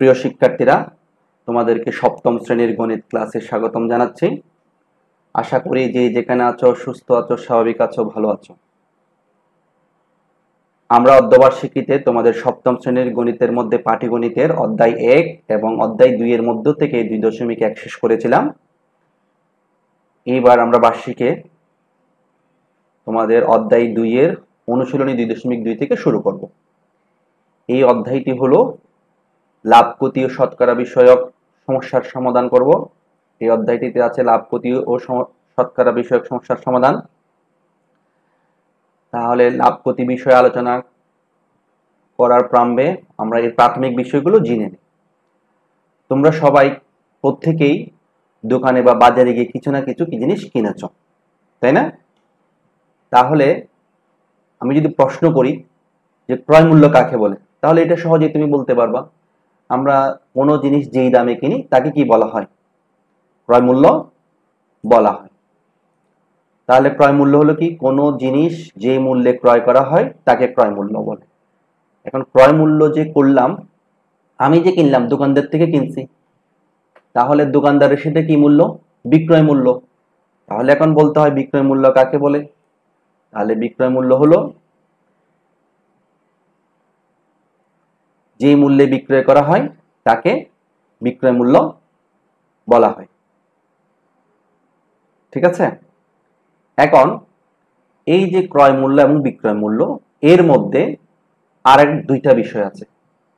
প্রিয় শিক্ষার্থীরা, তোমাদেরকে সপ্তম শ্রেণীর গণিত ক্লাসে স্বাগতম জানাচ্ছি। আশা করি যে যেখানে আছো সুস্থ আছো, স্বাভাবিক আছো, ভালো আছো। আমরা অর্ধবার্ষিকীতে তোমাদের সপ্তম শ্রেণীর গণিতের মধ্যে পাটিগণিতের অধ্যায় 1 এবং অধ্যায় 2 এর মধ্য থেকে 2.1 শেষ করেছিলাম। এইবার আমরা বার্ষিকে তোমাদের অধ্যায় 2 এর অনুশীলনী 2.2 থেকে শুরু করব। এই অধ্যায়টি হলো লাভ ক্ষতি ও শতকরা বিষয়ক সমস্যার সমাধান করব। এই অধ্যায়টিতে আছে লাভ ক্ষতি ও শতকরা বিষয়ক সমস্যার সমাধান। তাহলে লাভ ক্ষতি বিষয়ে আলোচনা করার প্রারম্ভে আমরা এর প্রাথমিক বিষয়গুলো জেনে নিই। তোমরা সবাই প্রত্যেকেই দোকানে বা বাজারে গিয়ে কিছু না কিছু কি জিনিস কিনেছ, তাই না? তাহলে আমি যদি প্রশ্ন করি যে ক্রয় মূল্য কাকে বলে, তাহলে এটা সহজেই তুমি বলতে পারবা। আমরা কোনো জিনিস যেই দামে কিনি তাকে কি বলা হয়? ক্রয় মূল্য বলা হয়। তাহলে ক্রয় মূল্য হলো কি? কোনো জিনিস যে মূল্যে ক্রয় করা হয় তাকে ক্রয় মূল্য বলে। এখন ক্রয় মূল্য যে করলাম, আমি যে কিনলাম দোকানদার থেকে কিনছি, তাহলে দোকানদারের সেটা কি মূল্য? বিক্রয় মূল্য। তাহলে এখন বলতে হয় বিক্রয় মূল্য কাকে বলে? তাহলে বিক্রয় মূল্য হলো যে মূল্যে বিক্রয় করা হয় তাকে বিক্রয় মূল্য বলা হয়। ঠিক আছে? এখন এই যে ক্রয় মূল্য এবং বিক্রয় মূল্য, এর মধ্যে আরেক দুইটা বিষয় আছে।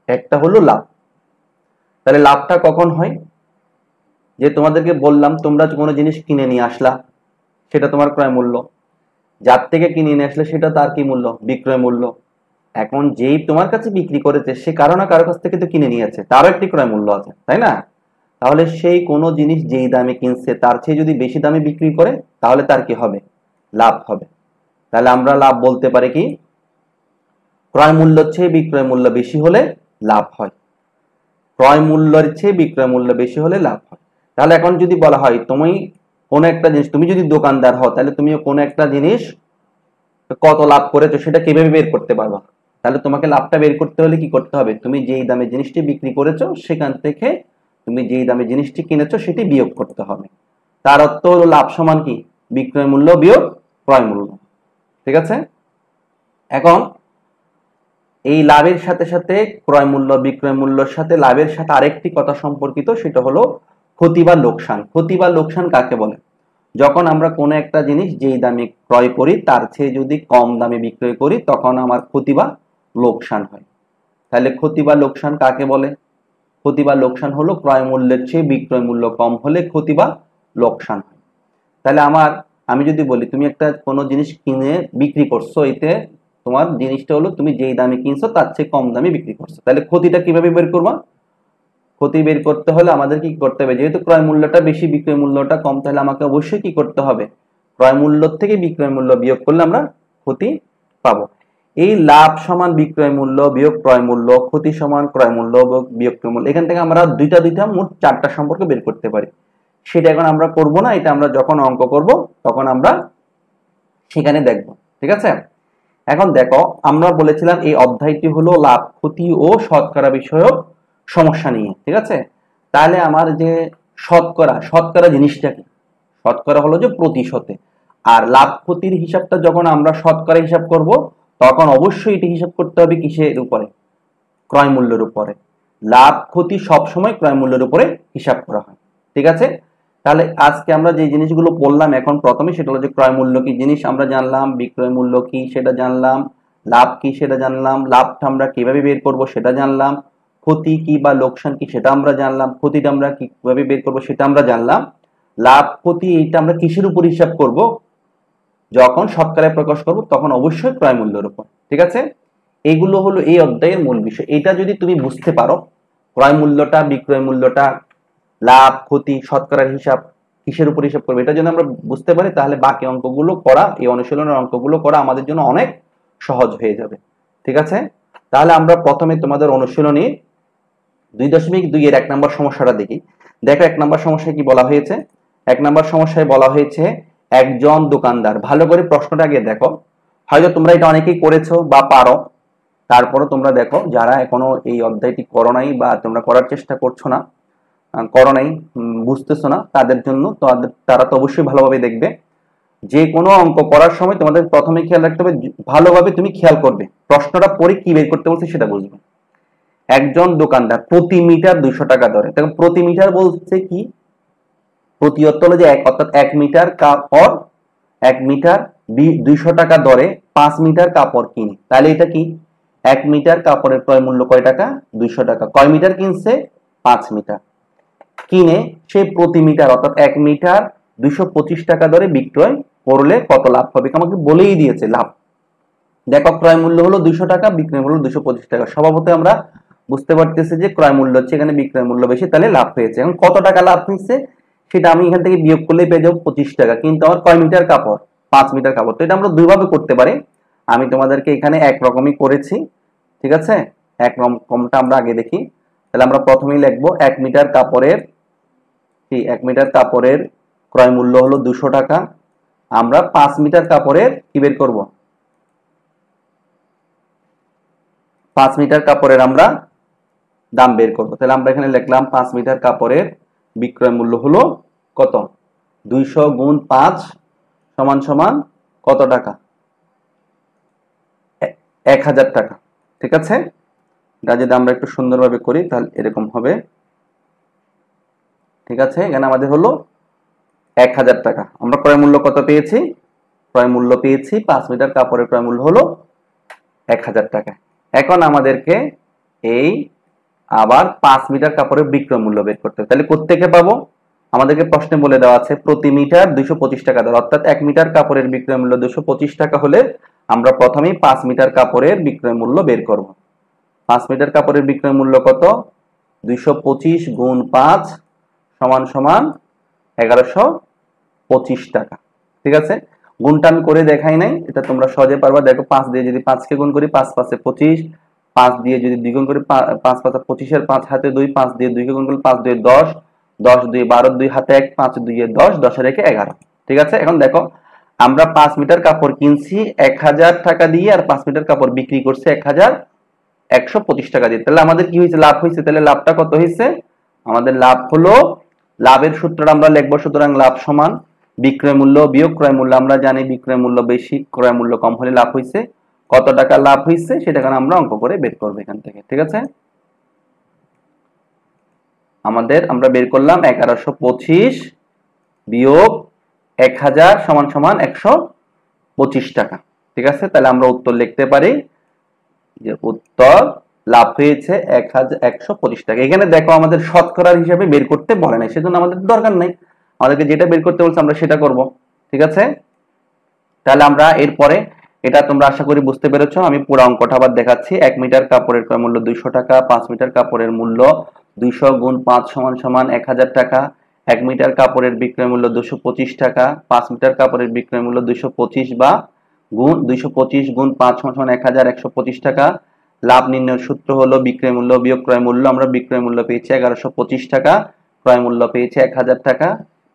একটা হলো লাভ। তাহলে লাভটা কখন হয়? যে তোমাদেরকে বললাম তোমরা কোনো জিনিস কিনে নিয়ে আসলা, সেটা তোমার ক্রয় মূল্য। যার থেকে কিনে নিয়ে আসলে সেটা তার কি মূল্য? বিক্রয় মূল্য। এখন যেই তোমার কাছে বিক্রি করেছে সে কারো না কারো কাছ থেকে তো কিনে নিয়েছে, তারও একটি ক্রয় মূল্য আছে, তাই না? তাহলে সেই কোনো জিনিস যেই দামে কিনছে তার চেয়ে যদি বেশি দামে বিক্রি করে তাহলে তার কি হবে? লাভ হবে। তাহলে আমরা লাভ বলতে পারি কি? ক্রয় মূল্যের চেয়ে বিক্রয় মূল্য বেশি হলে লাভ হয়। ক্রয় মূল্যের চেয়ে বিক্রয় মূল্য বেশি হলে লাভ হয়। তাহলে এখন যদি বলা হয় তুমি কোনো একটা জিনিস, তুমি যদি দোকানদার হও তাহলে তুমি কোনো একটা জিনিস কত লাভ করেছো সেটা কিভাবে বের করতে পারবা? তাহলে তোমাকে লাভটা বের করতে হলে কি করতে হবে? তুমি যেই দামে জিনিসটি বিক্রি করেছো সেখান থেকে তুমি যেই দামে জিনিসটি কিনেছো সেটি বিয়োগ করতে হবে। তার অর্থ হলো লাভ সমান কি? বিক্রয় মূল্য বিয়োগ ক্রয় মূল্য। ঠিক আছে? এখন এই লাভের সাথে সাথে ক্রয় মূল্য বিক্রয় মূল্যের সাথে লাভের সাথে আরেকটি কথা সম্পর্কিত, সেটা হলো ক্ষতি বা লোকসান। ক্ষতি বা লোকসান কাকে বলে? যখন আমরা কোনো একটা জিনিস যেই দামে ক্রয় করি তার চেয়ে যদি কম দামে বিক্রয় করি তখন আমার ক্ষতি বা লোকসান হয়। তাহলে ক্ষতি বা লোকসান কাকে বলে? ক্ষতি বা লোকসান হলো ক্রয় মূল্যের চেয়ে বিক্রয় মূল্য কম হলে ক্ষতি বা লোকসান হয়। তাহলে আমি যদি বলি তুমি একটা কোনো জিনিস কিনে বিক্রি করছো, এতে তোমার জিনিসটা হলো তুমি যেই দামে কিনছো তার চেয়ে কম দামে বিক্রি করছো, তাহলে ক্ষতিটা কিভাবে বের করবা? ক্ষতি বের করতে হলে আমাদের কি করতে হবে? যেহেতু ক্রয় মূল্যটা বেশি বিক্রয় মূল্যটা কম, তাহলে আমাকে অবশ্যই কি করতে হবে? ক্রয় মূল্য থেকে বিক্রয় মূল্য বিয়োগ করলে আমরা ক্ষতি পাবো। এই লাভ সমান বিক্রয় মূল্য বিয়োগ ক্রয় মূল্য, ক্ষতি সমান ক্রয় মূল্য বিয়োগ ক্রয় মূল্য, এখান থেকে আমরা দুইটা মোট 4টা সম্পর্ক বের করতে পারি। সেটা এখন আমরা করব না, এটা আমরা যখন অঙ্ক করব তখন আমরা সেখানে দেখব। ঠিক আছে? এখন দেখো, আমরা বলেছিলাম এই অধ্যায়টি হলো লাভ ক্ষতি ও শতকরা বিষয়ক সমস্যা নিয়ে। ঠিক আছে? তাহলে আমার যে শতকরা জিনিসটা কি? শতকরা হলো যে প্রতিশতে। আর লাভ ক্ষতির হিসাবটা যখন আমরা শতকরা হিসাব করব তখন অবশ্যই এটি হিসাব করতে হবে কিসের উপরে? ক্রয় মূল্যের উপরে। লাভ ক্ষতি সবসময় ক্রয় মূল্যের উপরে হিসাব করা হয়। ঠিক আছে? তাহলে আজকে আমরা যে জিনিসগুলো বললাম এখন প্রথমে, সেটা হলো যে ক্রয় মূল্য কি জিনিস আমরা জানলাম, বিক্রয় মূল্য কি সেটা জানলাম, লাভ কি সেটা জানলাম, লাভটা আমরা কিভাবে বের করব সেটা জানলাম, ক্ষতি কি বা লোকসান কি সেটা আমরা জানলাম, ক্ষতিটা আমরা কিভাবে বের করব সেটা আমরা জানলাম। লাভ ক্ষতি এইটা আমরা কিসের উপর হিসাব করব? যখন শতকরায় প্রকাশ করব তখন অবশ্যই ক্রয় মূল্যের উপর। ঠিক আছে? এইগুলো হলো এই অধ্যায়ের মূল বিষয়। এটা যদি তুমি বুঝতে পারো, ক্রয় মূল্যটা বিক্রয় মূল্যটা লাভ ক্ষতি শতকরার হিসাব কিসের উপর হিসাব করবে, এটা যদি আমরা বুঝতে পারি তাহলে বাকি অঙ্কগুলো করা, এই অনুশীলনের অঙ্কগুলো করা আমাদের জন্য অনেক সহজ হয়ে যাবে। ঠিক আছে? তাহলে আমরা প্রথমে তোমাদের অনুশীলনী 2.2 এর 1 নম্বর সমস্যাটা দেখি। দেখো 1 নম্বর সমস্যায় কি বলা হয়েছে? 1 নম্বর সমস্যায় বলা হয়েছে একজন দোকানদার, ভালো করে প্রশ্নটা আগে দেখো, হয়তো তোমরা এটা অনেকেই করেছো বা পারো। তারপরে তোমরা দেখো যারা এখনো এই অধ্যায়টি করো নাই বা তোমরা করার চেষ্টা করছো না, করো নাই, বুঝতেছো না, তাদের জন্য তারা তো অবশ্যই ভালোভাবে দেখবে। যে কোনো অঙ্ক করার সময় তোমাদের প্রথমে খেয়াল রাখতে হবে, ভালোভাবে তুমি খেয়াল করবে, প্রশ্নটা পড়ে কি বের করতে বলছে সেটা বুঝবে। একজন দোকানদার প্রতি মিটার 200 টাকা ধরে, দেখো প্রতি মিটার বলছে কি, প্রতি অর্থ হলো যে এক, অর্থাৎ 1 মিটার কাপড়, 1 মিটার 200 টাকা দরে 5 মিটার কাপড় কিনে। তাহলে এটা কি, 1 মিটার কাপড়ের ক্রয় মূল্য কয় টাকা, 200 টাকা। কয় মিটার কিনছে, 5 মিটার কিনে সে প্রতি মিটার অর্থাৎ 1 মিটার 225 টাকা দরে বিক্রয় করলে কত লাভ হবে, আমাকে বলেই দিয়েছে লাভ। দেখো ক্রয় মূল্য হলো 200 টাকা, বিক্রয় মূল্য 225 টাকা। স্বভাবতই আমরা বুঝতে পারতেছি যে ক্রয় মূল্য হচ্ছে এখানে বিক্রয় মূল্য বেশি, তাহলে লাভ হয়েছে। এখন কত টাকা লাভ হয়েছে সেটা আমি এখান থেকে বিয়োগ করলে পেয়ে যাবো 25 টাকা, কিন্তু আমার কয় মিটার কাপড়, 5 মিটার কাপড়। তো এটা আমরা দুইভাবে করতে পারি, আমি তোমাদেরকে এখানে একরকমই করেছি, ঠিক আছে। একরকমটা আমরা আগে দেখি। তাহলে আমরা প্রথমেই লিখবো 1 মিটার কাপড়ের, 1 মিটার কাপড়ের ক্রয় মূল্য হলো 200 টাকা। আমরা 5 মিটার কাপড়ের কি বের করব, 5 মিটার কাপড়ের আমরা দাম বের করব। তাহলে আমরা এখানে লিখলাম 5 মিটার কাপড়ের বিক্রয় মূল্য হলো কত, 200 গুণ 5 সমান সমান কত টাকা, 1000 টাকা, ঠিক আছে। এটা যদি আমরা একটু সুন্দরভাবে করি তাহলে এরকম হবে, ঠিক আছে। এখানে আমাদের হলো 1000 টাকা। আমরা ক্রয় মূল্য কত পেয়েছি, ক্রয় মূল্য পেয়েছি 5 মিটার কাপড়ের ক্রয় মূল্য হলো 1000 টাকা। এখন আমাদেরকে এই আবার 5 মিটার কাপড়ের বিক্রয় মূল্য বের করতে হবে। তাহলে কোত্থেকে পাবো, আমাদেরকে প্রশ্নে বলে দেওয়া আছে প্রতি মিটার 225 টাকা দর, অর্থাৎ 1 মিটার কাপড়ের বিক্রয় মূল্য 225 টাকা হলে আমরা প্রথমেই 5 মিটার কাপড়ের বিক্রয় মূল্য বের করব। 5 মিটার কাপড়ের বিক্রয় মূল্য কত, 225 গুণ 5 সমান সমান 1125 টাকা, ঠিক আছে। গুণটা আমি করে দেখাই নাই, এটা তোমরা সহজে পারবা। দেখো 5 দিয়ে যদি 5 কে গুণ করি 5 5 এ 25, 5 দিয়ে যদি 2 গুণ করি 5 5 25 এর 5 হাতে 2, 5 দিয়ে 2 কে গুণ করলে 5 2 10, 10 2 12, 2 হাতে 1, 5 2 10, 10 এর 1 11, ঠিক আছে। এখন দেখো আমরা 5 মিটার কাপড় কিনছি 1000 টাকা দিয়ে, আর 5 মিটার কাপড় বিক্রি করছি 1125 টাকা দিয়ে। তাহলে আমাদের কি হয়েছে, লাভ হয়েছে। তাহলে লাভটা কত হয়েছে, আমাদের লাভ হলো, লাভের সূত্রটা আমরা লিখবো, সুতরাং লাভ সমান বিক্রয় মূল্য বিয়োগ ক্রয় মূল্য। আমরা জানি বিক্রয় মূল্য বেশি, ক্রয় মূল্য কম হলে লাভ হয়েছে। কত টাকা লাভ হয়েছে সেটা আমরা অঙ্ক করে বের করবো এখান থেকে, ঠিক আছে। আমরা বের করলাম 1125 বিয়োগ 1000 সমান সমান 125 টাকা, ঠিক আছে। তাহলে আমরা উত্তর লিখতে পারি যে উত্তর লাভ হয়েছে 1125 টাকা। এখানে দেখো আমাদের শতকরার হিসাবে বের করতে বলে নাই, সেজন্য আমাদের দরকার নাই, আমাদেরকে যেটা বের করতে বলছে আমরা সেটা করব, ঠিক আছে। তাহলে আমরা এরপরে, এটা তোমরা আশা করি বুঝতে পেরেছো। আমি পুরো অঙ্কটা আবার দেখাচ্ছি। 1 মিটার কাপড়ের ক্রয় মূল্য 200 টাকা, 5 মিটার কাপড়ের মূল্য 200 গুণ 5 সমান সমান 1000 টাকা। 1 মিটার কাপড়ের বিক্রয় মূল্য 225 টাকা, 5 মিটার কাপড়ের বিক্রয় মূল্য 225 বা গুণ 225 গুণ 5 সমান সমান 1125 টাকা। লাভ নির্ণয়ের সূত্র হলো বিক্রয় মূল্য বিয়োগ ক্রয় মূল্য। আমরা বিক্রয় মূল্য পেয়েছি 1125 টাকা, ক্রয় মূল্য পেয়েছি 1000 টাকা,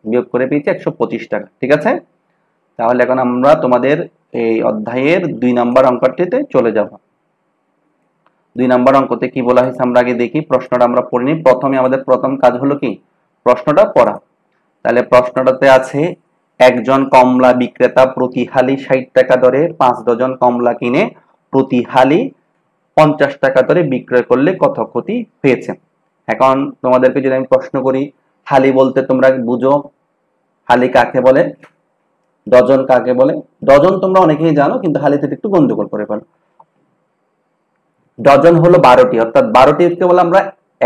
বিয়োগ করে পেয়েছি 125 টাকা, ঠিক আছে। তাহলে এখন আমরা তোমাদের এই অধ্যায়ের 2 নম্বর অঙ্কটিতে চলে যাব। 2 নম্বর অঙ্কতে কি বলা হয়েছে আমরা আগে দেখি, প্রশ্নটা আমরা পড়ে নিই। প্রথমে আমাদের প্রথম কাজ হলো কি, প্রশ্নটা পড়া। তাহলে প্রশ্নটাতে আছে একজন কমলা বিক্রেতা প্রতি হালি 60 টাকা দরে 5 ডজন কমলা কিনে প্রতি হালি 50 টাকা দরে বিক্রয় করলে কত ক্ষতি হয়েছে। এখন তোমাদেরকে যদি আমি প্রশ্ন করি, হালি বলতে তোমরা বুঝো হালি কাকে বলে, ডজন কাকে বলে। ডজন তোমরা অনেকেই জানো, কিন্তু হালিতে একটু গন্ডগোল করে ফেলো। ডজন হলো 12টি, অর্থাৎ 12টিকে বলে আমরা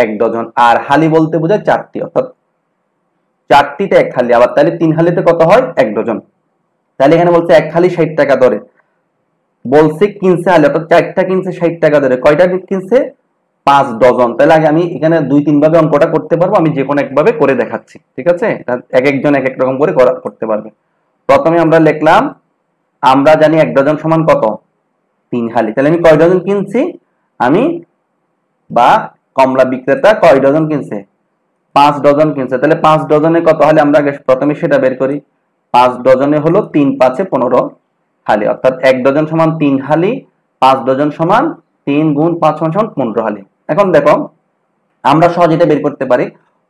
1 ডজন। আর হালি বলতে বোঝায় 4টি, অর্থাৎ 4টিতে 1 হালি। আবার তাহলে 3 হালিতে কত হয়, 1 ডজন। তাহলে এখানে বলছে 1 হালি 60 টাকা দরে, বলছে কিনছে হালি, অর্থাৎ 4টা কিনছে 60 টাকা দরে। কয়টা কিনছে, 5 ডজন। তাহলে আগে আমি এখানে 2-3 ভাবে অঙ্কটা করতে পারবো, আমি যে কোনো একভাবে করে দেখাচ্ছি, ঠিক আছে। এক একজন এক এক রকম করে করতে পারবে। প্রথমে আমরা লিখলাম, আমরা জানি 1 ডজন সমান কত, 3 হালি। তাহলে আমি কয় ডজন কিনছি, আমি বা কমলা বিক্রেতা কয় ডজন কিনছে, 5 ডজন কিনছে। তাহলে 5 ডজনে কত হালি, আমরা প্রথমে সেটা বের করি। 5 ডজনে হলো 3 5 15 হালি, অর্থাৎ 1 ডজন সমান 3 হালি, 5 ডজন সমান 3 গুণ 5 সমান 15 হালি। এখন দেখো আমরা সহজে এটা বের করতে পারি।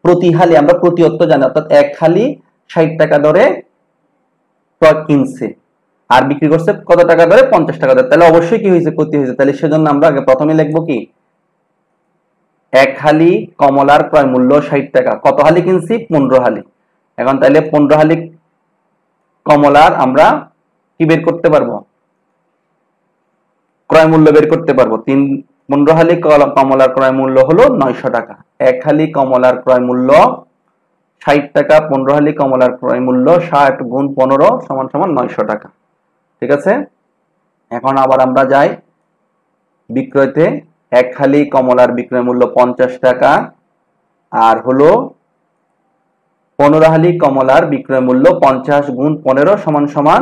প্রতি হালি আমরা প্রতিয়ত্ত জানি, অর্থাৎ 1 হালি 60 টাকা দরে কিনছে আর বিক্রি করছে কত টাকা দরে, 50 টাকা দরে। তাহলে অবশ্যই কি হয়েছে, ক্ষতি হয়েছে। তাহলে সেজন্য আমরা আগে প্রথমে লিখবো কি, 1 হালি কমলার ক্রয় মূল্য 60 টাকা, কত হালি কিনছি, 15 হালি। এখন তাহলে 15 হালি কমলার আমরা কি বের করতে পারবো, ক্রয় মূল্য বের করতে পারবো। 15 হালি কমলার ক্রয় মূল্য হলো 900 টাকা। 1 হালি কমলার ক্রয় মূল্য 60 টাকা, 15 হালি কমলার ক্রয় মূল্য 60 গুণ 15 সমান সমান 900 টাকা। ঠিক আছে, এখন আবার আমরা যাই বিক্রয়তে। 1 হালি কমলার বিক্রয় মূল্য 50 টাকা আর হলো 15 হালি কমলার বিক্রয় মূল্য 50 গুণ 15 সমান সমান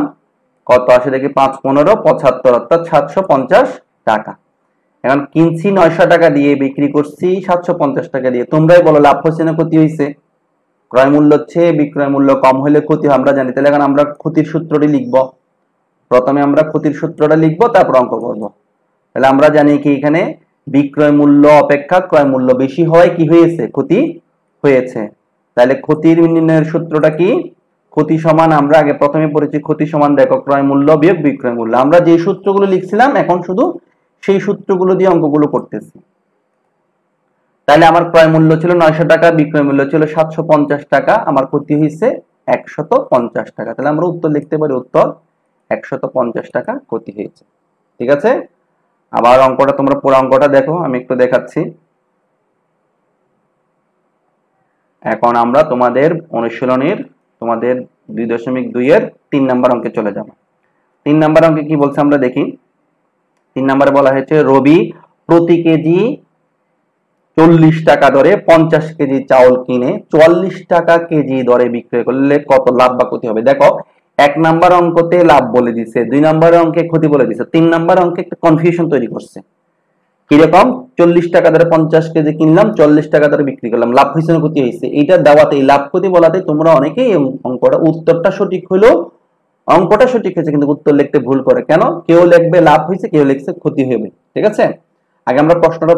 কত আসে দেখি, 5 15 75, অর্থাৎ 750 টাকা। এখন কিনছি 900 টাকা দিয়ে, বিক্রি করছি 750 টাকা দিয়ে। তোমরাই বলো লাভ হচ্ছে না ক্ষতি হয়েছে? ক্রয় মূল্য হচ্ছে বিক্রয় মূল্য কম হলে ক্ষতি হয়, আমরা জানি। তাহলে এখন আমরা ক্ষতির সূত্রটি লিখব। প্রথমে আমরা ক্ষতির সূত্রটা লিখব, তারপর অঙ্ক করব। তাহলে আমরা জানি কি, এখানে বিক্রয় মূল্য অপেক্ষা ক্রয় মূল্য বেশি হয় কি হয়েছে, ক্ষতি হয়েছে। তাহলে ক্ষতির নির্ণয়ের সূত্রটা কি, ক্ষতি সমান আমরা আগে প্রথমে পড়েছি, ক্ষতি সমান দেখো ক্রয় মূল্য বিয়োগ বিক্রয় মূল্য। আমরা যে সূত্রগুলো লিখছিলাম এখন শুধু সেই সূত্রগুলো দিয়ে অঙ্কগুলো করতেছি। তাহলে আমার ক্রয় মূল্য ছিল 900 টাকা, বিক্রয় মূল্য ছিল 750 টাকা, আমার ক্ষতি হয়েছে 150 টাকা। তাহলে আমরা উত্তর লিখতে পারি, উত্তর 150 টাকা ক্ষতি হয়েছে। ঠিক আছে, আবার অঙ্কটা তোমরা পুরো অঙ্কটা দেখো, আমি একটু দেখাচ্ছি। এখন আমরা তোমাদের অনুশীলনের তোমাদের 2.2 এর 3 নাম্বার অঙ্কে চলে যাব। 3 নাম্বার অঙ্কে কি বলছে আমরা দেখি। 3 নম্বরে বলা হয়েছে রবি প্রতি কেজি 40 টাকা দরে 50 কেজি চাউল কিনে 44 টাকা কেজি দরে বিক্রয় করলে কত লাভ বা ক্ষতি হবে। দেখো 1 নাম্বার অঙ্কতে লাভ বলে দিছে, 2 নাম্বার অঙ্কে ক্ষতি বলে দিছে, 3 নাম্বার অঙ্কে একটা কনফিউশন তৈরি করছে। কিরকম, 40 টাকা দরে 50 কেজি কিনলাম, 40 টাকা দরে বিক্রি করলাম, লাভ হয়েছে না ক্ষতি হয়েছে? এইটা দেওয়াতে, এই লাভ ক্ষতি বলাতে তোমরা অনেকেই অঙ্কটা উত্তরটা সঠিক হলো, অঙ্কটা সঠিক হয়েছে কিন্তু উত্তর লিখতে ভুল করে। কেন? কেউ লিখবে লাভ হয়েছে, কেউ লিখছে ক্ষতি হবে। ঠিক আছে, আগে আমরা প্রশ্নটা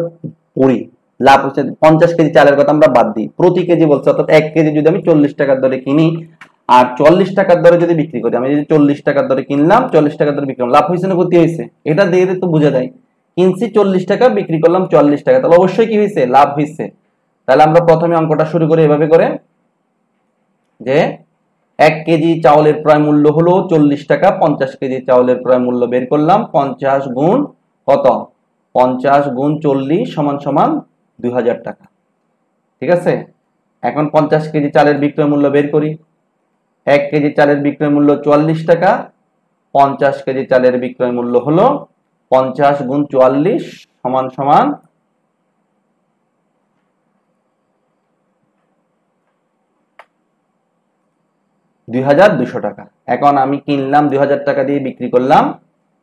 পড়ি। লাভ হচ্ছে 50 কেজি চালের কথা আমরা বাদ দিই, প্রতি কেজি বলছে, অর্থাৎ 1 কেজি যদি আমি 40 টাকার দরে কিনি আর 40 টাকার দরে যদি বিক্রি করি, আমি যদি 40 টাকার দরে কিনলাম, 40 টাকার দরে বিক্রি করলাম, লাভ হয়েছে না ক্ষতি হয়েছে? এটা দিয়ে তো বোঝা যায়, কিনছি 40 টাকা, বিক্রি করলাম 40 টাকা, তাহলে অবশ্যই কি হয়েছে, লাভ হয়েছে। তাহলে আমরা প্রথমে অঙ্কটা শুরু করি এভাবে করে যে 1 কেজি চাউলের ক্রয় মূল্য হলো 40 টাকা, 50 কেজি চাউলের ক্রয় মূল্য বের করলাম, 50 গুণ কত, 50 গুণ 40 সমান সমান 2000 টাকা। ঠিক আছে, এখন 50 কেজি চালের বিক্রয় মূল্য বের করি। 1 কেজি চালের বিক্রয় মূল্য 44 টাকা, 50 কেজি চালের বিক্রয় মূল্য হলো 50 গুণ 44 সমান সমান 2200 টাকা। এখন আমি কিনলাম 2000 টাকা দিয়ে, বিক্রি করলাম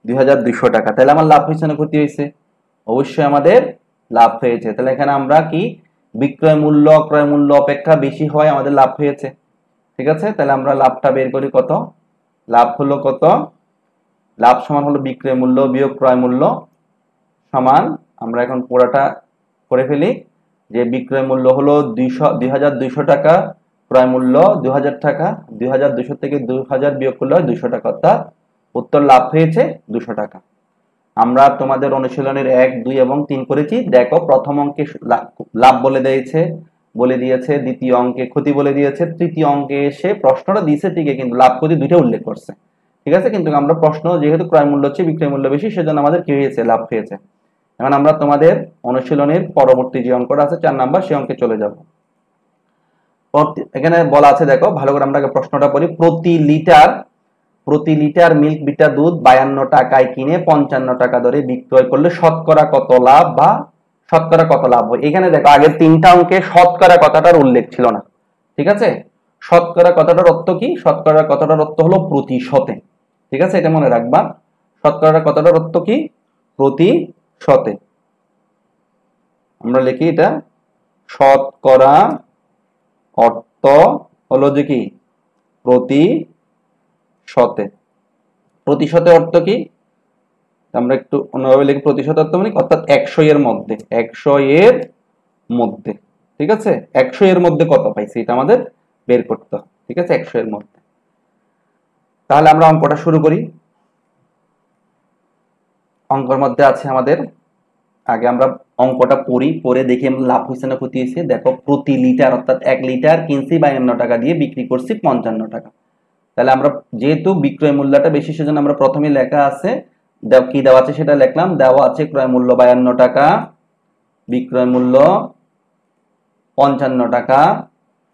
2200 টাকা। তাহলে আমার লাভ হয়েছে না ক্ষতি হয়েছে? অবশ্যই আমাদের লাভ হয়েছে। তাহলে এখানে আমরা কি, বিক্রয় মূল্য ক্রয় মূল্য অপেক্ষা বেশি হয়, আমাদের লাভ হয়েছে। ঠিক আছে, তাহলে আমরা লাভটা বের করি। কত লাভ হলো, কত লাভ সমান হলো বিক্রয় মূল্য বিয়োগ ক্রয় মূল্য সমান, আমরা এখন পুরোটা করে ফেলি, যে বিক্রয় মূল্য হলো 2200 টাকা, ক্রয় মূল্য 2000 টাকা, 2200 থেকে 2000 বিয়োগ করলে হয় 200 টাকা, অর্থাৎ উত্তর লাভ হয়েছে 200 টাকা। আমরা তোমাদের অনুশীলনের 1, 2 এবং 3 করেছি। দেখো প্রথম অঙ্কে লাভ বলে দিয়েছে, দ্বিতীয় অঙ্কে ক্ষতি বলে দিয়েছে, তৃতীয় অঙ্কে এসে প্রশ্নটা দিয়েছে ঠিকই, কিন্তু লাভ ক্ষতি দুইটা উল্লেখ করছে। ঠিক আছে, কিন্তু আমরা প্রশ্ন যেহেতু ক্রয় মূল্য হচ্ছে বিক্রয় মূল্য বেশি, সেজন্য আমাদের কি হয়েছে, লাভ হয়েছে। এখন আমরা তোমাদের অনুশীলনের পরবর্তী যে অঙ্কটা আছে 4 নাম্বার, সেই অঙ্কে চলে যাব। এখানে বলা আছে, দেখো ভালো করে আমরা প্রশ্নটা পড়ি। প্রতি লিটার মিল্ক বিটা দুধ 52 টাকায় কিনে 55 টাকা দরে বিক্রয় করলে শতকরা কত লাভ বা শতকরা কত লাভ হয়। এখানে দেখো আগের 3টা অঙ্কে শতকরা কথাটার উল্লেখ ছিল না। ঠিক আছে, শতকরা কথাটার অর্থ কি, শতকরা কথাটার অর্থ হলো প্রতিশতে। ঠিক আছে, এটা মনে রাখবা, শতকরা কথাটার অর্থ কি, প্রতিশতে। আমরা লিখি এটা, শতকরা অর্থ হলো যে কি, প্রতিশতে। প্রতিশতে অর্থ কি, আমরা একটু অন্যভাবে লিখি প্রতিশতাত্মক অর্থাৎ 100 এর মধ্যে, 100 এর মধ্যে, ঠিক আছে, 100 এর মধ্যে কত পাইছি এটা আমাদের বের করতে হবে, ঠিক আছে, 100 এর মধ্যে। তাহলে আমরা অঙ্কটা শুরু করি। অঙ্কের মধ্যে আছে আমাদের, আগে আমরা অঙ্কটা পড়ি, পরে দেখি লাভ হয়েছে না ক্ষতি হয়েছে। দেখো প্রতি লিটার অর্থাৎ 1 লিটার কিনছি 52 টাকা দিয়ে, বিক্রি করছি 55 টাকা। তাহলে আমরা যেহেতু বিক্রয় মূল্যটা বেশি সেজন্য আমরা প্রথমে লেখা আছে কি দেওয়া আছে সেটা লিখলাম। দেওয়া আছে ক্রয় মূল্য 52 টাকা, বিক্রয় মূল্য 55 টাকা।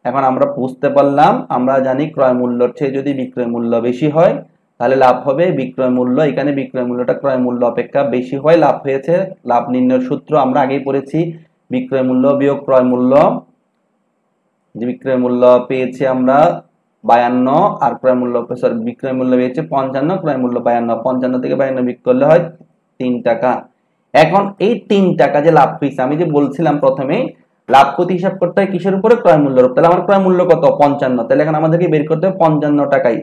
এখন আমরা বুঝতে পারলাম, আমরা জানি ক্রয় মূল্যের চেয়ে যদি বিক্রয় মূল্য বেশি হয় তাহলে লাভ হবে। বিক্রয় মূল্য, এখানে বিক্রয় মূল্যটা ক্রয় মূল্য অপেক্ষা বেশি হয়, লাভ হয়েছে। লাভ নির্ণয়ের সূত্র আমরা আগেই পড়েছি, বিক্রয় মূল্য বিয়োগ ক্রয় মূল্য। যে বিক্রয় মূল্য পেয়েছি আমরা 52 আর ক্রয় মূল্য, সরি বিক্রয় মূল্য পেয়েছে 55, ক্রয় মূল্য 52, 55 থেকে 52 বিয়োগ করলে হয় 3 টাকা। এখন এই 3 টাকা যে লাভ হয়েছে, আমি যে বলছিলাম প্রথমে লাভ ক্ষতি হিসাব করতে হয় কিসের উপরে, ক্রয় মূল্যের উপর। তাহলে আমার ক্রয় মূল্য কত 55, তাহলে এখন আমাদেরকে বের করতে হবে 55 টাকায়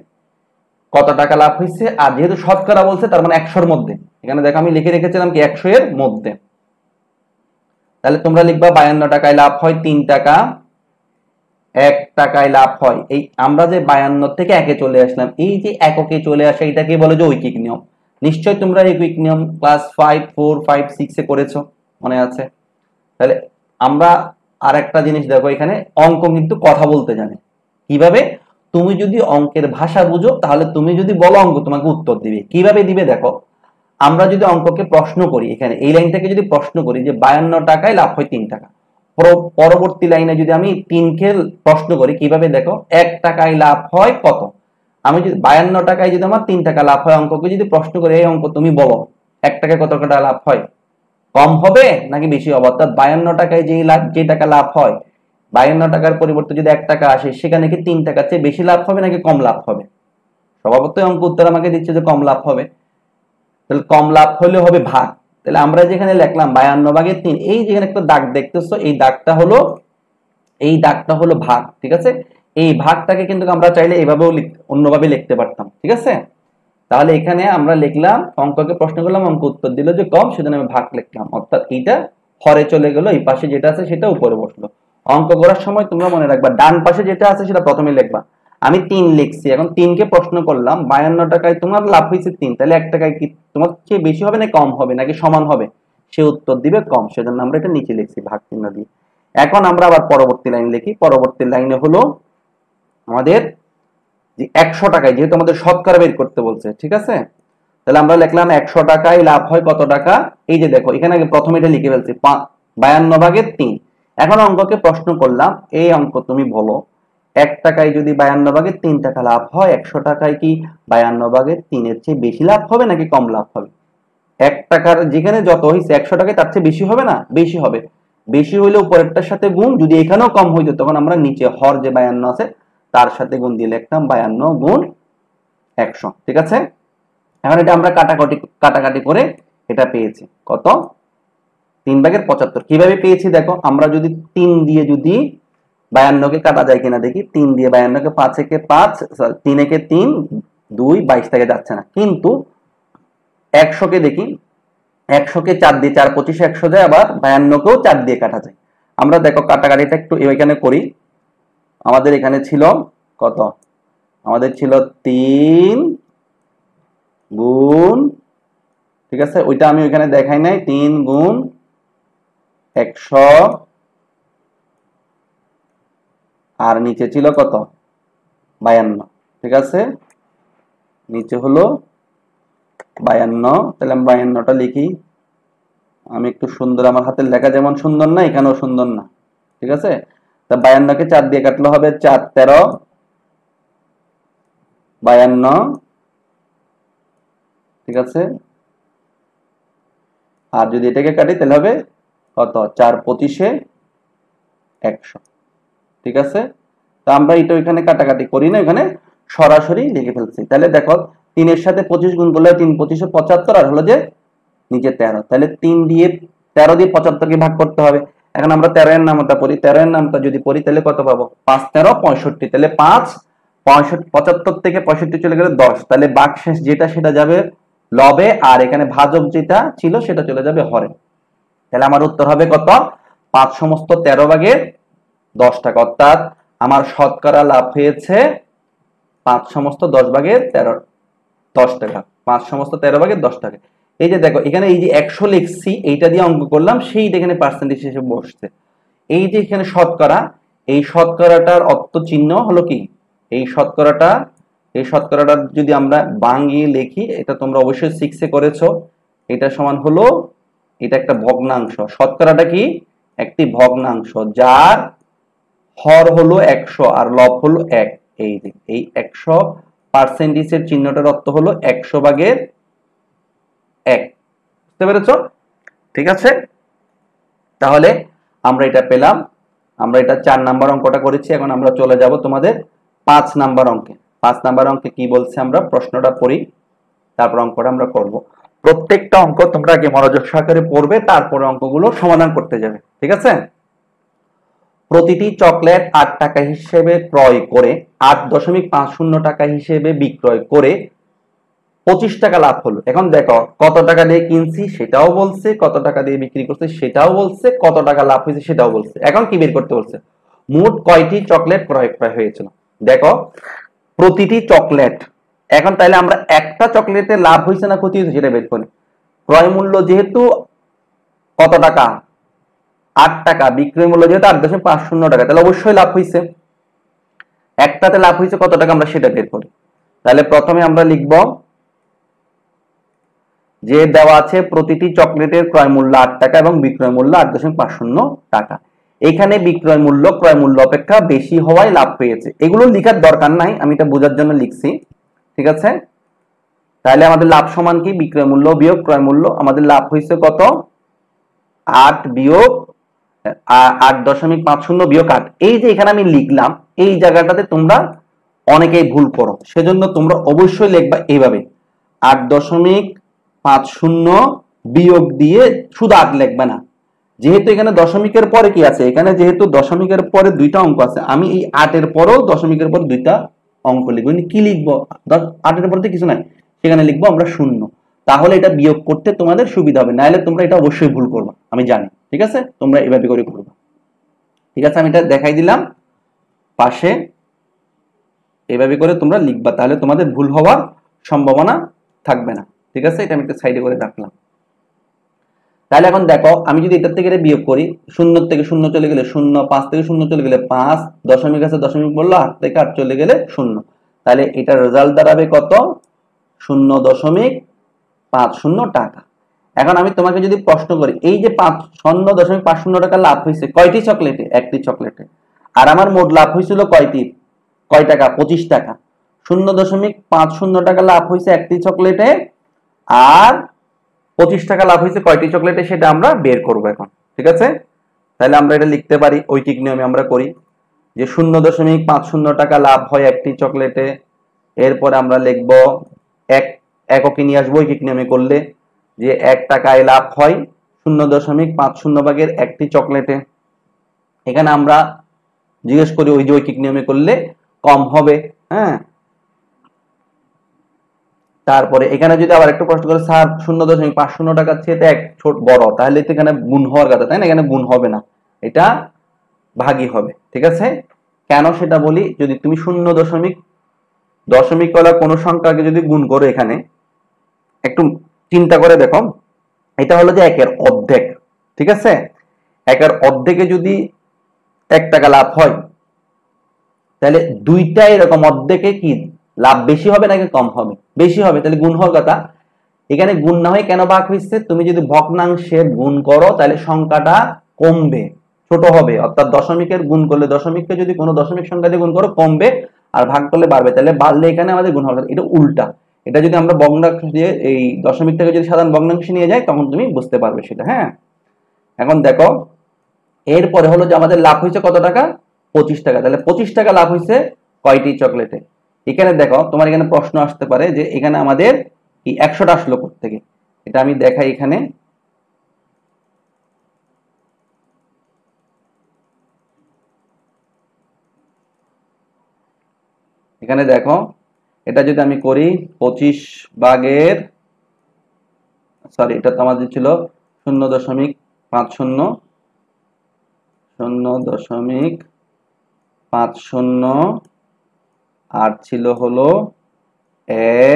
কত টাকা লাভ হয়েছে। আর যেহেতু শতকরা বলছে তার মানে 100 এর মধ্যে, এখানে দেখো আমি লিখে রেখেছিলাম কি 100 এর মধ্যে। তাহলে তোমরা লিখবা 52 টাকায় লাভ হয় 3 টাকা, 1 টাকায় লাভ হয়। এই আমরা যে 52 থেকে 1-এ চলে আসলাম, এই যে এককে চলে আসে এটাকে বলে যে ঐকিক নিয়ম। নিশ্চয় তোমরা ঐকিক নিয়ম ক্লাস 5, 4, 5, 6 এ করেছো, মনে আছে। তাহলে আমরা আর একটা জিনিস দেখো, এখানে অঙ্ক কিন্তু কথা বলতে জানে। কিভাবে? তুমি যদি অঙ্কের ভাষা বুঝো তাহলে তুমি যদি বলো অঙ্ক তোমাকে উত্তর দিবে। কিভাবে দিবে দেখো, আমরা যদি অঙ্ককে প্রশ্ন করি, এখানে এই লাইনটাকে যদি প্রশ্ন করি যে 52 টাকায় লাভ হয় 3 টাকা, পরবর্তী লাইনে যদি আমি 3 কে প্রশ্ন করি কিভাবে দেখো, 1 টাকায় লাভ হয় কত। আমি যদি 52 টাকায় যদি আমার 3 টাকা লাভ হয়, অঙ্ককে যদি প্রশ্ন করি এই অঙ্ক তুমি বলো 1 টাকায় কত টাকা লাভ হয়, কম হবে নাকি বেশি হবে। অর্থাৎ 52 টাকায় যে টাকা লাভ হয়, 52 টাকার পরিবর্তে যদি 1 টাকা আসে, সেখানে কি 3 টাকার চেয়ে বেশি লাভ হবে নাকি কম লাভ হবে? স্বভাবতই অঙ্ক উত্তর আমাকে দিচ্ছে যে কম লাভ হবে। তাহলে কম লাভ হলে হবে ভাগ। তাহলে আমরা যেখানে লিখলাম 52/3, এই যেখানে একটা দাগ দেখতেছো, এই দাগটা হলো ভাগ, ঠিক আছে। এই ভাগটাকে কিন্তু আমরা চাইলে এভাবেও অন্যভাবে লিখতে পারতাম, ঠিক আছে। তাহলে এখানে আমরা লিখলাম, অঙ্ককে প্রশ্ন করলাম, অঙ্ক উত্তর দিল যে কম, সেজন্য আমি ভাগ লিখলাম। অর্থাৎ এইটা হরে চলে গেল, এই পাশে যেটা আছে সেটা উপরে বসলো। অঙ্ক করার সময় তোমরা মনে রাখবা ডান পাশে যেটা আছে সেটা প্রথমে লিখবা। আমি 3 লিখছি, এখন 3 কে প্রশ্ন করলাম 52 টাকায় তোমার লাভ হয়েছে 3, তাহলে 1 টাকায় কি তোমার চেয়ে বেশি হবে না কম হবে নাকি সমান হবে? সে উত্তর দিবে কম, সেজন্য আমরা এটা নিচে লিখছি ভাগ চিহ্ন দিয়ে। এখন আমরা আবার পরবর্তী লাইন লিখি। পরবর্তী লাইনে হলো আমাদের যে 100 টাকায়, যেহেতু আমাদের শতকরা বের করতে বলছে, ঠিক আছে। তাহলে আমরা লিখলাম 100 টাকায় লাভ হয় কত টাকা। এই যে দেখো এখানে আগে প্রথমে এটা লিখে ফেলছি 52/3। এখন অঙ্ককে প্রশ্ন করলাম, এই অঙ্ক তুমি বলো 1 টাকায় যদি 52/3 টাকা লাভ হয়, 100 টাকায় কি 52/3 এর চেয়ে বেশি লাভ হবে নাকি কম লাভ হবে? 1 টাকার যেখানে যত হয়েছে 100 টাকায় তার চেয়ে বেশি হবে না? বেশি হবে। বেশি হইলে উপরেরটার সাথে গুণ, যদি এখানেও কম হইতো তখন আমরা নিচে হর যে 52 আছে তার সাথে গুণ দিয়ে লিখতাম 52 গুণ 100, ঠিক আছে। এখন এটা আমরা কাটাকাটি করে এটা পেয়েছি কত, 3/75। কিভাবে পেয়েছি দেখো, আমরা যদি 3 দিয়ে যদি 52 কে কাটা যায় কিনা দেখি। 3 দিয়ে 52 কে, 5 একে 5, 3 একে 3, 2, 22 থেকে যাচ্ছে না। কিন্তু 100 কে দেখি, 100 কে 4 দিয়ে, 4 25 100 যায়, আবার 52 কেও 4 দিয়ে কাটা যায়। আমরা দেখো কাটাকাটিটা একটু এখানে করি। আমাদের এখানে ছিল কত, আমাদের ছিল 3 গুণ, ঠিক আছে, ওইটা আমি ওইখানে দেখাই নাই, 3 গুণ 100, আর নিচে ছিল কত 52, ঠিক আছে। নিচে হলো 52, তাহলে আমি 52টা লিখি। আমি একটু সুন্দর, আমার হাতের লেখা যেমন সুন্দর না এখানেও সুন্দর না, ঠিক আছে। তা 52 কে 4 দিয়ে কাটলে হবে 4 13 52, ঠিক আছে। আর যদি এটাকে কাটি তাহলে হবে কত 4 25 100, ঠিক আছে। তো আমরা এটা ওইখানে কাটাকাটি করি না, এখানে সরাসরি লিখে ফেলছি। তাহলে দেখো 3 এর সাথে 25 গুণ করলে 3 25 75, আর হলো যে নিচে 13, তাহলে 3 দিয়ে 13 দিয়ে 75 কে ভাগ করতে হবে। এখন আমরা 13 এর নামটা পড়ি, 13 এর নামটা যদি পড়ি তাহলে কত পাবো, 5 13 65, তাহলে 5 65 75 থেকে 65 চলে গেলে 10, তাহলে বাকশেষ যেটা সেটা যাবে লবে, আর এখানে ভাজক যেটা ছিল সেটা চলে যাবে হরে। তাহলে আমার উত্তর হবে কত? 5 সমস্ত 13 ভাগের 10 টাকা, অর্থাৎ আমার শতকরা লাভ হয়েছে 5 সমস্ত 10 ভাগের 10 টাকা, 5 সমস্ত 13 ভাগের 10 টাকা। এই যে দেখো এখানে এই যে 100 লিখছি, এইটা দিয়ে অঙ্ক করলাম, সেই এখানে পার্সেন্টেজ হিসেবে বসছে। এই যে এখানে শতকরা, এই শতকরাটার অর্থ চিহ্ন হলো কি? এই শতকরাটা, এই শতকরাটা যদি আমরা বাংলিয়ে লিখি, এটা তোমরা অবশ্যই 6 এ করেছো, এটা সমান হলো, এটা একটা ভগ্নাংশ। শতকরাটা কি? একটি ভগ্নাংশ, যার হর হলো 100 আর লব হলো 1। এই যে এই 100 পার্সেন্টেজের চিহ্নটার অর্থ হলো 100 ভাগের 1। বুঝতে পেরেছো? ঠিক আছে, তাহলে আমরা এটা পেলাম। আমরা এটা 4 নাম্বার অঙ্কটা করেছি। এখন আমরা চলে যাব তোমাদের 5 নাম্বার অঙ্কে। 5 নাম্বার অঙ্কে কি বলছে আমরা প্রশ্নটা পড়ি, তারপর অঙ্কটা আমরা করব। প্রত্যেকটা অঙ্ক তোমরা আগে মনোযোগ সহকারে পড়বে, তারপরে অঙ্কগুলো সমাধান করতে যাবে। ঠিক আছে? প্রতিটি চকলেট 8 টাকা হিসেবে ক্রয় করে 8.50 টাকা হিসেবে বিক্রয় করে 25 টাকা লাভ হলো। এখন দেখো কত টাকা দিয়ে কিনছি সেটাও বলছে, কত টাকা দিয়ে বিক্রি করছে সেটাও বলছে, কত টাকা লাভ হয়েছে সেটাও বলছে। এখন কি বের করতে বলছে? মোট কয়টি চকলেট ক্রয় হয়েছিল। দেখো প্রতিটি চকলেট, এখন তাইলে আমরা একটা চকলেটে লাভ হয়েছে না ক্ষতি হয়েছে সেটা বের করি। ক্রয় মূল্য যেহেতু কত টাকা? 8 টাকা, বিক্রয় মূল্য যেহেতু 8.50 টাকা, তাহলে অবশ্যই লাভ হয়েছে। একটাতে লাভ হয়েছে কত টাকা আমরা সেটা বের করি। তাহলে প্রথমে আমরা লিখব যে দেওয়া আছে প্রতিটি চকলেটের ক্রয় মূল্য 8 টাকা এবং বিক্রয় মূল্য 8.50 টাকা। এখানে বিক্রয় মূল্য ক্রয় মূল্য অপেক্ষা বেশি হওয়ায় লাভ পেয়েছে। এগুলো লেখার দরকার নাই, আমি এটা বোঝার জন্য লিখছি। ঠিক আছে, তাহলে আমাদের লাভ সমান কি? বিক্রয় মূল্য বিয়োগ ক্রয় মূল্য। আমাদের লাভ হয়েছে কত? 8 বিয়োগ 8.50 বিয়োগ 8। এই যে এখানে আমি লিখলাম, এই জায়গাটাতে তোমরা অনেকেই ভুল করো, সেজন্য তোমরা অবশ্যই লিখবা এইভাবে 8.50 বিয়োগ দিয়ে শুধু 8 লিখবে না। যেহেতু এখানে দশমিকের পরে কি আছে, এখানে যেহেতু দশমিকের পরে দুইটা অঙ্ক আছে, আমি এই 8 এর পরেও দশমিকের পরে দুইটা অঙ্ক লিখবো। কি লিখবো? 8 এর পরে কিছু নাই, সেখানে লিখবো আমরা 0। তাহলে এটা বিয়োগ করতে তোমাদের সুবিধা হবে, নাহলে তোমরা এটা অবশ্যই ভুল করবা, আমি জানি। ঠিক আছে, তোমরা এভাবে করে করবা। ঠিক আছে, আমি এটা দেখাই দিলাম পাশে, এভাবে করে তোমরা লিখবা, তাহলে তোমাদের ভুল হওয়ার সম্ভাবনা থাকবে না। ঠিক আছে, এটা আমি একটা সাইডে করে রাখলাম। তাহলে এখন দেখো আমি যদি এটার থেকে বিয়োগ করি, 0 থেকে 0 চলে গেলে 0, 5 থেকে 0 চলে গেলে 5, দশমিক আছে দশমিক বললো, 8 থেকে 8 চলে গেলে 0। তাহলে এটার রেজাল্ট দাঁড়াবে কত? 0.50 টাকা। এখন আমি তোমাকে যদি প্রশ্ন করি, এই যে 0.50 টাকা লাভ হয়েছে কয়টি চকলেটে? একটি চকলেটে। আর আমার মোট লাভ হয়েছিল কয়টি? কয় টাকা? 25 টাকা। 0.50 টাকা লাভ হয়েছে একটি চকলেটে, আর 25 টাকা লাভ হয়েছে কয়টি চকলেটে সেটা আমরা বের করব এখন। ঠিক আছে, তাহলে আমরা এটা লিখতে পারি, ঐকিক নিয়মে আমরা করি যে 0.50 টাকা লাভ হয় একটি চকলেটে। এরপরে আমরা লিখব এককে নিয়ে আসবো ঐকিক নিয়মে করলে, যে 1 টাকায় লাভ হয় 0.50 ভাগের একটি চকলেটে। এখানে আমরা জিজ্ঞেস করি ওই যে ঐকিক নিয়মে করলে কম হবে। হ্যাঁ, তারপরে এখানে যদি আবার একটু প্রশ্ন করে স্যার 0.50 টাকার চেয়ে এক ছোট বড়, তাহলে তো এখানে গুণ হওয়ার কথা, তাই না? এখানে গুণ হবে না, এটা ভাগই হবে। ঠিক আছে, কেন সেটা বলি। যদি তুমি দশমিক ওয়ালা কোনো সংখ্যাকে যদি গুণ করো, এখানে একটু চিন্তা করে দেখো, এটা হলো যে 1 এর অর্ধেক। ঠিক আছে, 1 এর অর্ধেকে যদি 1 টাকা লাভ হয়, তাহলে দুইটা এরকম অর্ধেকে কি লাভ বেশি হবে নাকি কম হবে? বেশি হবে, তাহলে গুণ হওয়ার কথা। এখানে গুণ না হয় কেন ভাগ হয়েছে? তুমি যদি ভগ্নাংশের গুণ করো তাহলে সংখ্যাটা কমবে, ছোট হবে। অর্থাৎ দশমিকের গুণ করলে, দশমিককে যদি কোনো দশমিক সংখ্যা দিয়ে গুণ করো কমবে, আর ভাগ করলে বাড়বে। তাহলে বাড়লে এখানে আমাদের গুণ হবে, এটা উল্টা। এটা যদি আমরা ভগ্নাংশ দিয়ে এই দশমিকটাকে যদি সাধারণ ভগ্নাংশে নিয়ে যাই, তখন তুমি বুঝতে পারবে সেটা। হ্যাঁ, এখন দেখো এরপরে হলো যে আমাদের লাভ হয়েছে কত টাকা? 25 টাকা। তাহলে 25 টাকা লাভ হয়েছে কয়টি চকলেটে? এখানে দেখো তোমার এখানে প্রশ্ন আসতে পারে যে এখানে আমাদের এই 100টা আসলো কোত্থেকে। এটা আমি দেখাই এখানে। এখানে দেখো, এটা যদি আমি করি 25 ভাগের সরি এটা তো আমাদের ছিল 0.50 0.50 আর ছিল হলো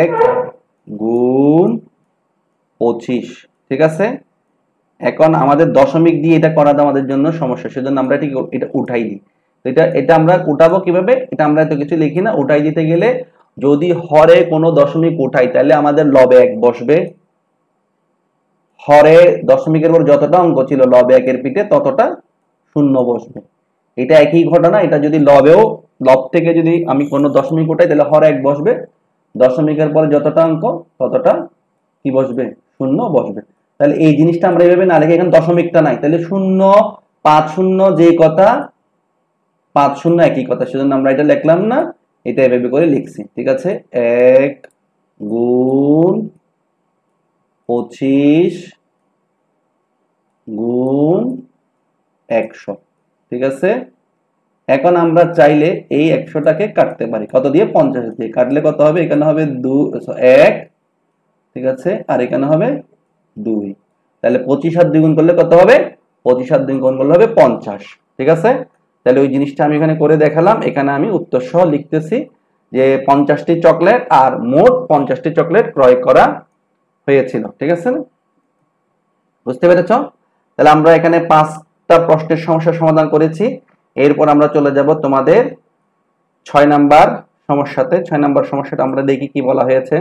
1 গুণ 25, ঠিক আছে। এখন আমাদের দশমিক দিয়ে এটা করাটা আমাদের জন্য সমস্যা, সেজন্য আমরা এটা উঠাই দিই। তো এটা আমরা উঠাবো কিভাবে, এটা আমরা এত কিছু লিখি না। উঠাই দিতে গেলে যদি হরে কোনো দশমিক উঠাই তাহলে আমাদের লবে 1 বসবে, হরে দশমিকের পর যতটা অঙ্ক ছিল লবে 1 এর পিঠে ততটা শূন্য বসবে। এটা একই ঘটনা, এটা যদি লব থেকে যদি আমি কোনো দশমিক উঠাই তাহলে হরে 1 বসবে, দশমিকের পরে যতটা অঙ্ক ততটা কি বসবে, শূন্য বসবে। তাহলে এই জিনিসটা আমরা এইভাবে না লিখে, এখানে দশমিকটা নাই, তাহলে 0.50 যে কথা 50 একই কথা, সেজন্য আমরা এটা লিখলাম না, এটা এভাবে করে লিখছি, ঠিক আছে। 1 গুণ 25 গুণ 100, ঠিক আছে। এখন আমরা চাইলে এই 100টাকে কাটতে পারি কত দিয়ে, 50 দিয়ে। কাটলে কত হবে, এখানে হবে 1, ঠিক আছে, আর এখানে হবে 2। তাহলে 25 আর 2 গুণ করলে কত হবে, 25 আর 2 গুণ করলে হবে 50, ঠিক আছে। তাহলে ওই জিনিসটা আমি এখানে করে দেখালাম। এখানে আমি উত্তর সহ লিখতেছি যে 50টি চকলেট আর মোট 50টি চকলেট ক্রয় করা হয়েছিল, ঠিক আছে, বুঝতে পেরেছ। তাহলে আমরা এখানে 5টা প্রশ্নের সমস্যার সমাধান করেছি। এরপর আমরা চলে যাব তোমাদের 6 নাম্বার সমস্যাতে। 6 নাম্বার সমস্যাটা আমরা দেখি কি বলা হয়েছে।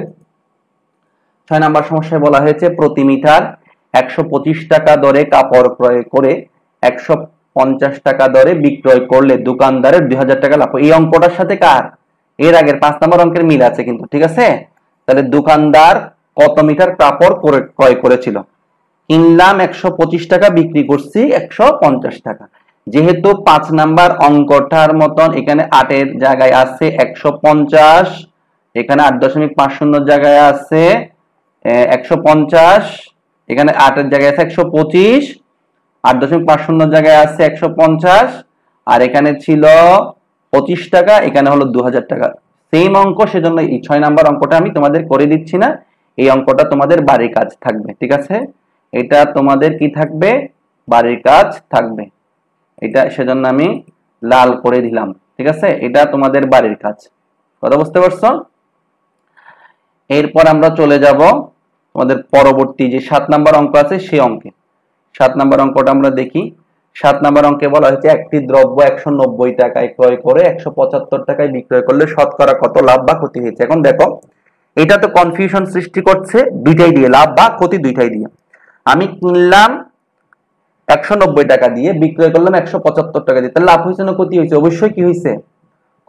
6 নাম্বার সমস্যায় বলা হয়েছে প্রতি মিটার 125 টাকা দরে কাপড় ক্রয় করে 150 টাকা দরে বিক্রয় করলে দোকানদারের 2000 টাকা লাভ। এই অঙ্কটার সাথে কার এর আগের 5 নাম্বার অঙ্কের মিল আছে কিন্তু, ঠিক আছে। তাহলে দোকানদার কত মিটার কাপড় ক্রয় করেছিল, কিনলাম 125 টাকা, বিক্রি করছি 150 টাকা। যেহেতু 5 নাম্বার অঙ্কটার মতন এখানে 8 এর জায়গায় আছে 150, এখানে 8.50 জায়গায় আছে 150, এখানে 8 এর জায়গায় আছে 125, 8.50 জায়গায় আছে 150, আর এখানে ছিল 25 টাকা, এখানে হলো 2000 টাকা। সেম অঙ্ক, সেজন্য এই 6 নাম্বার অঙ্কটা আমি তোমাদের করে দিচ্ছি না, এই অঙ্কটা তোমাদের বাড়ির কাজ থাকবে, ঠিক আছে। এটা তোমাদের কি থাকবে, বাড়ির কাজ থাকবে, এটা সেজন্য আমি লাল করে দিলাম, ঠিক আছে। এটা তোমাদের বাড়ির কাজ, কথা বুঝতে পারছো। এরপর আমরা চলে যাব তোমাদের পরবর্তী যে 7 নাম্বার অঙ্ক আছে সেই অঙ্কে। 7 নাম্বার অঙ্কটা আমরা দেখি। 7 নাম্বার অঙ্কে বলা হয়েছে একটি দ্রব্য 190 টাকায় ক্রয় করে 175 টাকায় বিক্রয় করলে শতকরা কত লাভ বা ক্ষতি হয়েছে। এখন দেখো এটা তো কনফিউশন সৃষ্টি করছে, দুইটাই দিয়ে লাভ বা ক্ষতি দুইটাই দিয়ে। আমি কিনলাম 190 টাকা দিয়ে, বিক্রয় করলাম 175 টাকা দিয়ে, তাহলে লাভ হয়েছে না ক্ষতি হয়েছে, অবশ্যই কি হয়েছে,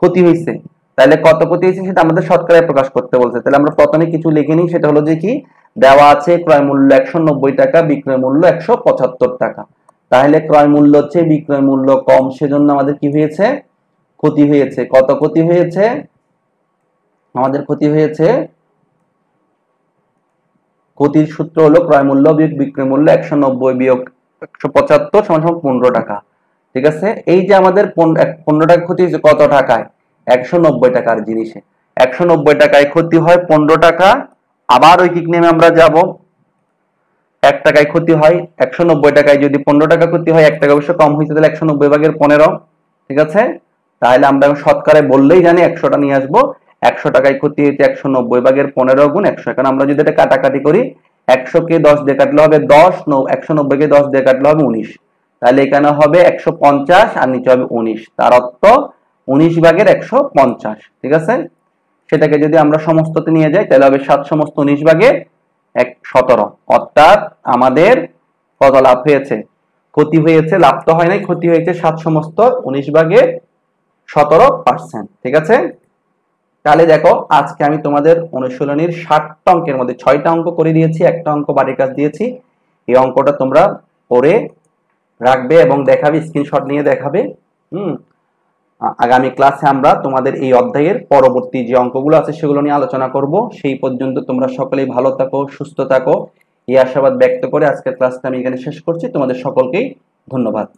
ক্ষতি হয়েছে। তাহলে কত ক্ষতি হয়েছে সেটা আমাদের শতকরায় প্রকাশ করতে বলছে। তাহলে আমরা প্রথমে কিছু লিখে নিই, সেটা হলো যে কি দেওয়া আছে ক্রয় মূল্য 190 টাকা, বিক্রয় মূল্য 175 টাকা। তাহলে ক্রয় মূল্য হচ্ছে বিক্রয় মূল্য কম, সেজন্য আমাদের কি হয়েছে, ক্ষতি হয়েছে। কত ক্ষতি হয়েছে, আমাদের ক্ষতি হয়েছে, ক্ষতির সূত্র হলো ক্রয় মূল্য বিয়োগ বিক্রয় মূল্য, 190 বিয়োগ 175 সমান 15 টাকা, ঠিক আছে। এই যে আমাদের 15 টাকা ক্ষতি হয়েছে কত টাকায়, 190 টাকার জিনিসে 190 টাকায় ক্ষতি হয় 15 টাকা। আবার ঐকিক নেমে আমরা যাব, 1 টাকায় ক্ষতি হয়, 190 টাকায় যদি 15 টাকা ক্ষতি হয়, 1 টাকা অবশ্য কম হয়েছে, তাহলে 190 ভাগের 15, ঠিক আছে। তাহলে আমরা শতকরায় বললেই জানি 100টা নিয়ে আসবো। 100 টাকায় ক্ষতি হয়েছে 190 ভাগের 15 গুণ 100। এখন আমরা যদি এটা কাটাকাটি করি, 100 কে 10 দিয়ে কাটলে হবে 10, 190 কে 10 দিয়ে কাটলে হবে 19, তাহলে এখানে হবে 150 আর নিচে হবে 19, তার অর্থ 19 ভাগের 150, ঠিক আছে। সেটাকে যদি আমরা সমস্ততে নিয়ে যাই তাহলে হবে 7 সমস্ত 19 ভাগের 17, অর্থাৎ আমাদের কত লাভ হয়েছে, ক্ষতি হয়েছে, লাভ তো হয় নাই, ক্ষতি হয়েছে 7 সমস্ত 19 ভাগের 17%, ঠিক আছে। তাহলে দেখো আজকে আমি তোমাদের অনুশীলনীর 60টা অঙ্কের মধ্যে 6টা অঙ্ক করে দিয়েছি, একটা অঙ্ক বাড়ির কাজ দিয়েছি। এই অঙ্কটা তোমরা করে রাখবে এবং দেখাবে, স্ক্রিনশট নিয়ে দেখাবে। আগামী ক্লাসে আমরা তোমাদের এই অধ্যায়ের পরবর্তী যে অঙ্কগুলো আছে সেগুলো নিয়ে আলোচনা করব। সেই পর্যন্ত তোমরা সকলেই ভালো থাকো, সুস্থ থাকো, এই আশাবাদ ব্যক্ত করে আজকের ক্লাসটা আমি এখানে শেষ করছি। তোমাদের সকলকেই ধন্যবাদ।